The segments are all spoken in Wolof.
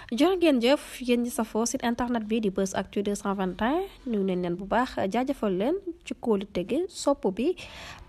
jërë ngeen jëf yéen ñi safoo site internet bi di Buzz Actu 221 nuyu nañ leen bu baax jaajëfal leen ci kóolu tege sopp bi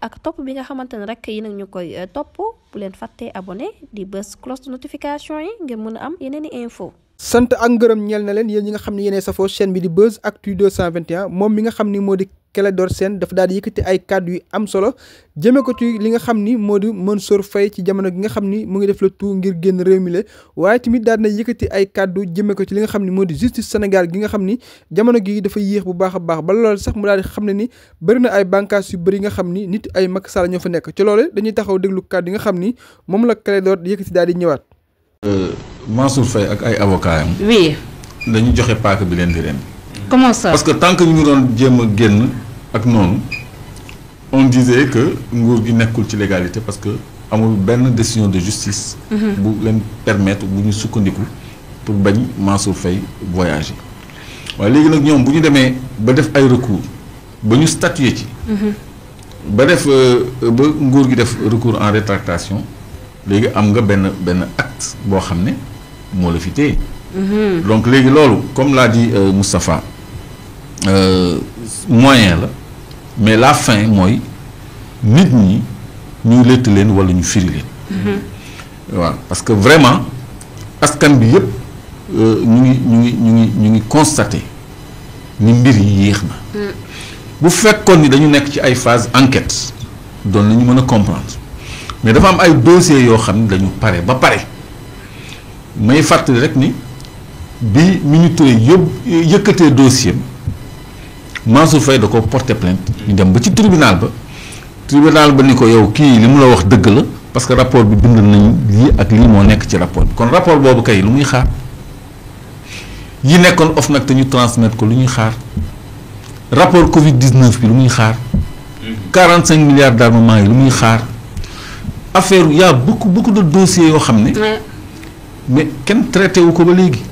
ak topp bi nga xamante ne rek yi nag ñu koy topp bu leen fàttee abonné di bës cloche de notification yi ngir mën a am yeneen i info sant ak ngërëm ñeel na leen yéen ñi nga xam ne yéenee safoo chaîne bi di Buzz Actu 221 moom mi nga xam ni moo di Clédor Sène dafa daal di yëkkati ay kàddu yu am solo jëmee ko ci li nga xam ni moo di Mansour Faye ci jamono gi nga xam ni mu ngi def le tout ngir génn réew mi la waaye tamit daal na yëkkati ay kàddu jëmee ko ci li nga xam ni moo di justice Sénégal gi nga xam ni jamono gi dafa yéex bu baax a baax ba loolu sax mu daal di xam ne ni bëri na ay bànqaas yu bëri nga xam ni nit ay Macky Sall ñoo fa nekk ci loolu dañuy taxaw déglu kàddu yi nga xam ni moom la Clédor yëkkati daal di ñëwaat. Mansour Faye ak ay avocats am. oui. dañu joxe paaka bi leen di ren. comment ça. parce que tant que ñu ngi doon jéem a génn ak noonu on disait que nguur gi nekkul ci légalité parce que amul benn décision de justice. bu leen permettre bu ñu sukkandiku pour bañ Mansour Faye voyager. waaye léegi nag ñoom bu ñu demee ba def ay recours ba ñu statuer ci. ba def ba nguur gi def recours en rétractation léegi am nga benn acte boo xam ne moo la fi téye. donc léegi loolu comme l'a dit Moustapha moyen la mais la fin mooy nit ñi ñu lett leen wala ñu firi leen. waaw parce que vraiment askan bi yëpp ñu ngi constater ni mbir yi yéex na. bu fekkoon ni dañu nekk ci ay phase enquête doon nañu mën a comprendre mais dafa am ay dossiers yoo xam ne dañu pare ba pare may fàttali rek ni. bi Mimi Touré yëkkatee dossier Mansour Faye da ko porter plainte ñu dem ba ci tribunal ba ni ko yow kii li mu la wax dëgg la parce que rapport bi bind nañ lii ak lii moo nekk ci rapport bi kon rapport boobu kay lu muy xaar yi nekkoon OFNAC te ñu transmettre ko lu ñuy xaar rapport Covid 19 bi lu muy xaar 45 milliards d'armement yi lu muy xaar affaire y a beaucoup de dossiers yoo xam ne mais kenn traité wu ko ba léegi.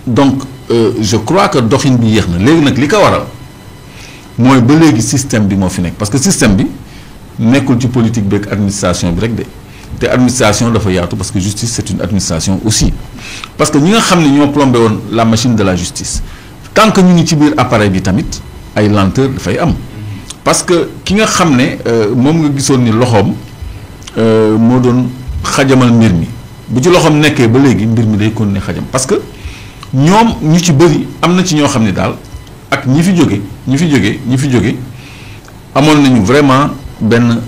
donc je crois que doxin bi yéex na léegi nag li ko waral mooy ba léegi système bi moo fi nekk parce que système bi nekkul ci politique beeg administration bi rek de te administration dafa yaatu parce que justice c'est une administration aussi parce que ñi nga xam ne ñoo plombé woon la machine de la justice tant que ñu ngi ci biir appareil bi tamit ay lenteur dafay am parce que ki nga xam ne moom nga gisoon ni loxoom moo doon xajamal mbir mi bu ci loxoom nekkee ba léegi mbir mi day continuer xajam parce que ñoom ñu ci bëri am na ci ñoo xam ne daal ak ñi fi jóge amoon nañu vraiment benn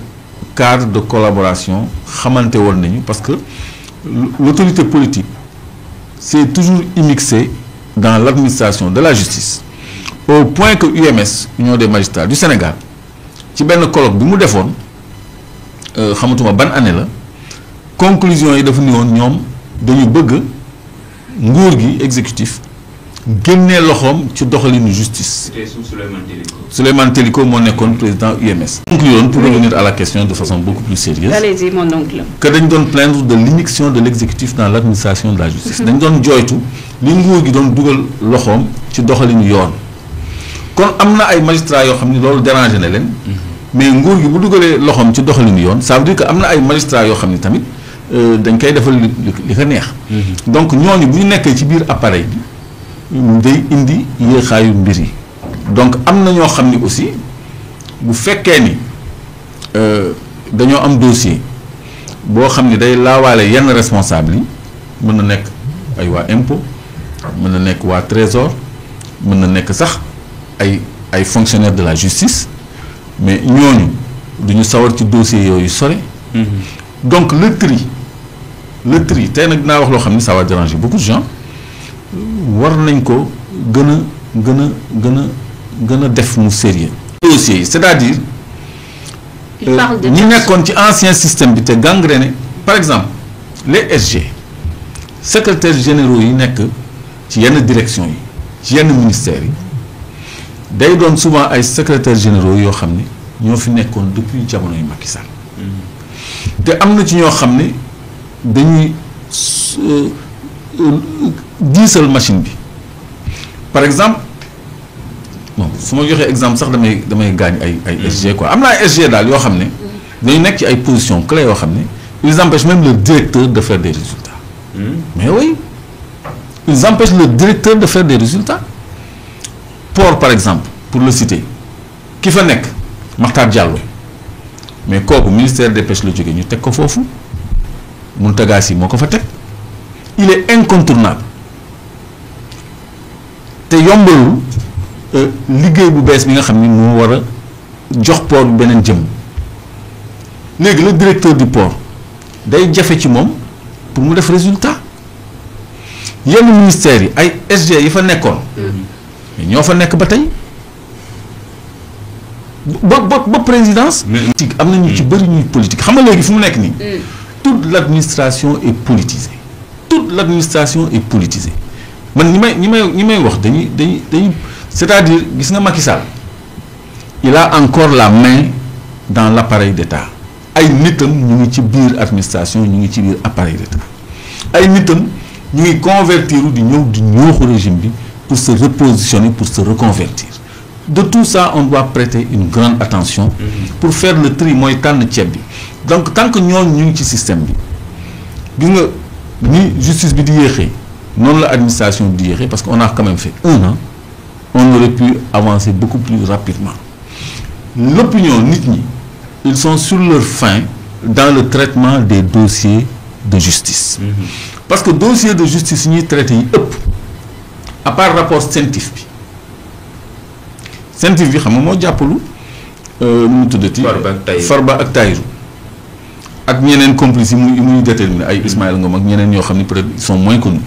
cadre de collaboration xamante woon nañu parce que l'autorité politique s'est toujours immixée dans l'administration de la justice au point que UMS Union des magistrats du Sénégal ci benn colloque bi mu defoon xamatuma ban année la conclusion yi dafa ni woon ñoom dañu bëgg nguur gi exécutif génnee loxoom ci doxalinu justice. c'était sous Souleymane Téliko moo nekkoon président UMS. conclusion pour revenir à la question de façon beaucoup plus sérieuse. allez-y mon oncle. que dañ doon plaindre de l'immixtion de l'exécutif dans l'administration de la justice. dañ doon jooytu li nguur gi doon dugal loxoom ci doxalinu yoon. kon am na ay magistrats yoo xam ni loolu dérangé na leen. mais nguur gi bu dugalee loxoom ci doxalinu yoon ça veut dire que am na ay magistrats yoo xam ni tamit. dañ koy defal li ko neex. donc ñooñu bu ñu nekkee ci biir appareil bi day indi yéexaayu mbir yi donc am na ñoo xam ni aussi bu fekkee ni dañoo am dossier boo xam ni day laawaale yenn responsable yi mën na nekk ay waa impôt mën na nekk waa trésor mën na nekk sax ay fonctionnaires de la justice mais ñooñu duñu sawar ci dossier yooyu sore. donc le tri tey nag dinaa wax loo xam ni ça va déranger beaucoup de gens war nañ ko gën a def mu sérieux dossiers yi c'est-à-dire ñi nekkoon ci ancien système bi te gangréné par exemple les SG secrétaires généraux yi nekk ci yenn direction yi ci yenn ministères yi day doon souvent ay secrétaires généraux yoo xam ni ñoo fi nekkoon depuis jamono yu Macky Sall te am na ci ñoo xam ne dañuy diisal machine bi par exemple bon su ma joxee exemple sax damay gaañ ay SG quoi am na ay SG daal yoo xam ne dañu nekk ci ay positions clés yoo xam ne ils empêchent même le directeur de faire des résultats mais oui ils empêchent le directeur de faire des résultats. Port par exemple pour le citer ki fa nekk Makhtar Diallo mais kooku ministère des pêches la jógee ñu teg ko foofu Mountaga Sy moo ko fa teg il est incontournable te yombalul liggéey bu bees bi nga xam ni moo war a jox port bi beneen jëm léegi le directeur du port day jafe ci moom pour mu def résultat yenn ministères yi ay SG yi fa nekkoon mais ñoo fa nekk ba tey ba présidence politique am na ñu ci bëri ñuy politique xam nga léegi fu mu nekk nii toute l'administration est politisée man ñi may wax dañuy c'est-à-dire gis nga Macky Sall il a encore la main dans l'appareil d'État ay nitam ñu ngi ci biir administration ñu ngi ci biir appareil d'État ay nitam ñu ngi convertir di ñëwxu régime bi pour se repositionner pour se reconvertir de tout ça on doit prêter une grande attention pour faire le tri mooy tànn ceeb bi donc tant que ñooñu ñu ngi ci système bi gis nga ni justice bi di yéexee noonu la administration bi di yéexee parce qu'on a quand même fait 1 an on aurait pu avancer beaucoup plus rapidement l'opinion nit ñi ils sont sur leur faim dans le traitement des dossiers de justice parce que dossier de justice ñuy traité yi ëpp à part rapport CENTIF bi xam nga moo jàppalu nu mu tuddati Farba ak Tahirou ak ñeneen complices yi muy déterminé ay Ismaïla Ngom ak ñeneen ñoo xam ne peut-être ils sont moins connus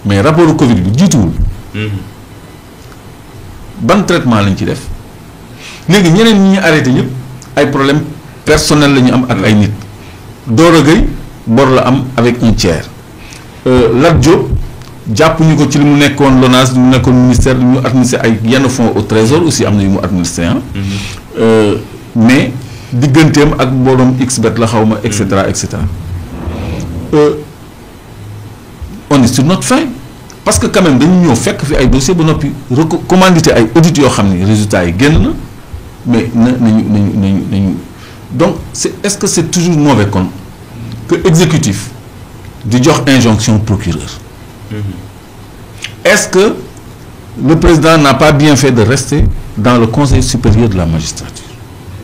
mais rapport Covid bi jiituwul ban traitement lañ ci def léegi ñeneen ñi ñu arrêté ñëpp ay problème personnel la ñu am ak ay nit Doro Gueye bor la am avec un tiers Lat Diop jàpp ñu ko ci li mu nekkoon LONASE li mu nekkoon ministère li mu administré ay yenn fonds au trésor aussi am na yu mu administré mais digganteem ak mbooloom xbet la xaw ma et cetera on est sur notre fin parce que quand même dañu ñëw fekk fi ay dossiers ba noppi recommandité ay audits yoo xam ni résultats yi génn na mais nañu donc est-ce que c'est toujours mauvais kon que exécutif di jox injonction procureur est-ce que le président n'a pas bien fait de rester dans le conseil supérieur de la magistrature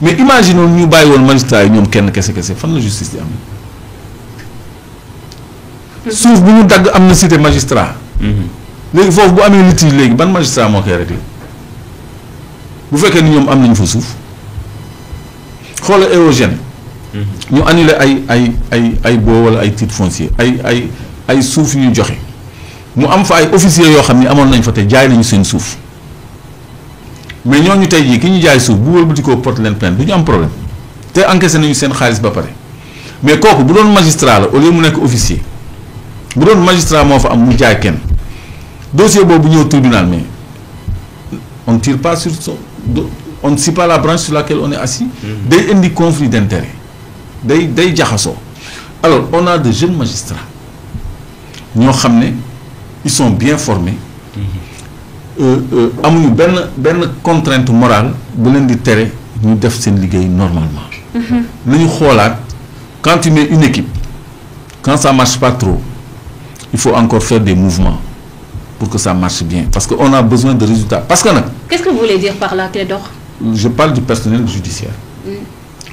mais imaginons ñu bàyyi woon magistrat yi ñoom kenn kese fan la justice di am suuf bu ñu dagg am na cité magistrat léegi foofu bu amee litige léegi ban magistrat moo koy réglé bu fekkee ni ñoom am nañu fa suuf xoola érogène ñu annulé ay boo wala ay titre foncier ay suuf yu ñu joxe mu am fa ay officiers yoo xam ni amoon nañ fa te jaay nañu seen suuf mais ñooñu tey jii ki ñu jaay suuf bu wëlbati koo porte leen plainte du ñu am problème te encaissé nañu seen xaalis ba pare mais kooku bu doon magistrat la au lieu mu nekk officier bu doon magistrat moo fa am mu jaay kenn dossier boobu ñëw tribunal mais on ne tire pas sur son on ne suit pas la branche sur laquelle on est assis. day indi conflit d'intérêt day jaxasoo alors on a de jeunes magistrats ñoo xam ne ils sont bien formés amuñu benn contrainte morale bu leen di tere ñu def seen liggéey normalement. nañu xoolaat quand tu mets une équipe quand ça marche pas trop il faut encore faire des mouvements pour que ça marche bien parce que on a besoin de résultats parce que nag. Qu'est-ce que vous voulez dire par là Clédor? Je parle du personnel judiciaire.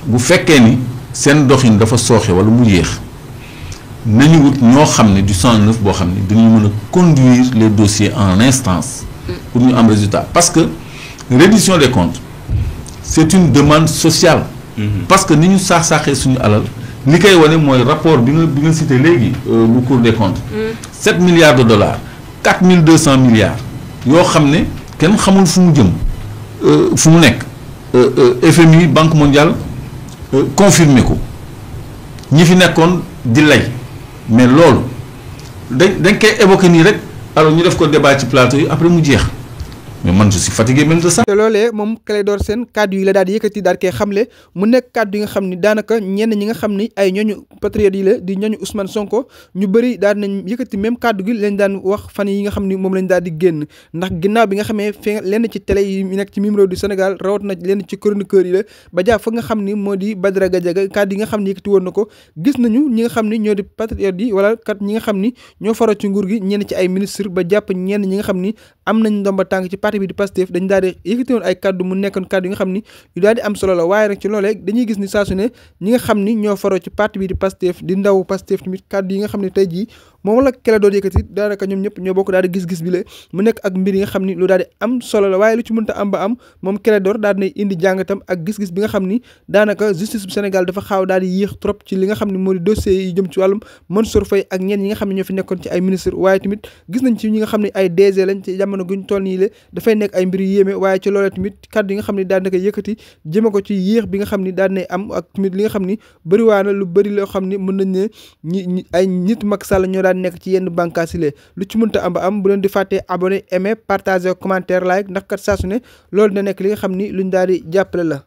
bu fekkee ni seen doxin dafa sooxe wala mu yéex nañu wut ñoo xam ne du 109 boo xam ne dañuy mën a conduire les dossiers en instance pour ñu am résultat parce que reddition des comptes c'est une demande sociale. parce que ni ñu saaxee suñu alal li koy wane mooy rapport bi nga cité léegi bu Cour des comptes. 7 milliards de dollars 4200 milliards yoo xam ne kenn xamul fu mu jëm fu mu nekk FMI Banque mondiale confirmé ko ñi fi nekkoon di lay mais loolu dañ koy évoquer nii rek alors ñu def ko débat ci plateau yi après mu jeex mais man je suis fatigué même de ça. te loolee moom Clédor Sène kàddu yi la daal di yëkkati daal koy xamle mu nekk kàddu yi nga xam ni daanaka ñenn ñi nga xam ni ay ñooñu patriotes yi la di ñooñu Ousmane Sonko ñu bëri daal nañ yëkkati même kàddu gi lañ daan wax fan yi nga xam ni moom lañ daal di génn ndax ginnaaw bi nga xamee fi lenn ci télé yi nekk ci mim réew du Sénégal rawat na lenn ci chroniqueurs yi la ba jàpp fa nga xam ni moo di Badara Gadiaga kàddu yi nga xam ni yëkkati woon na ko gis nañu ñi nga xam ni ñoo di patriotes yi wala kat ñi nga xam ni ñoo faroo ci nguur gi ñenn ci ay ministre ba jàpp ñenn ñi nga xam ni am nañ ndomba tànk ci parti bi di Pastef dañ daal di yëkkati woon ay kàddu mu nekkoon kàddu yi nga xam ni yu daal di am solo la waaye nag ci loolee dañuy gis ni saa su ne ñi nga xam ni ñoo faroo ci parti bi di Pastef di ndaw Pastef tamit kàddu yi nga xam ne tey jii moom la Clédor yëkkati daanaka ñoom ñëpp ñoo bokk daal di gis-gis bi la mu nekk ak mbir yi nga xam ni lu daal di am solo la waaye lu ci mënta am ba am moom Clédor daal dinay indi jàngatam ak gis-gis bi nga xam ni daanaka justice bu Sénégal dafa xaaw daal di yéex trop ci li nga xam ne moo di dossiers yi jëm ci wàllum Mansour Faye ak ñenn ñi nga xam ne ñoo fi nekkoon ci ay ministre waaye tamit gis nañ ci ñi nga xam ne ay DG lañ ci jamono guñ toll nii la dafay nekk ay mbir yu yéeme waaye ci loolee tamit kàddu yi nga xam ne daal na koy yëkkati jëme ko ci yéex bi nga xam ni daal dinay am ak tamit li nga xam ni bëriwaana lu bëri loo xam ni mën nañ ne ñi ay nit Macky Sall ñoo daan nekk ci yenn bànqaas yi lu ci mënta am ba am bu leen di fàttee abonné aimer partager commentaire like ndax kat saa su ne loolu dina nekk li nga xam ni luñ daal di jàppale la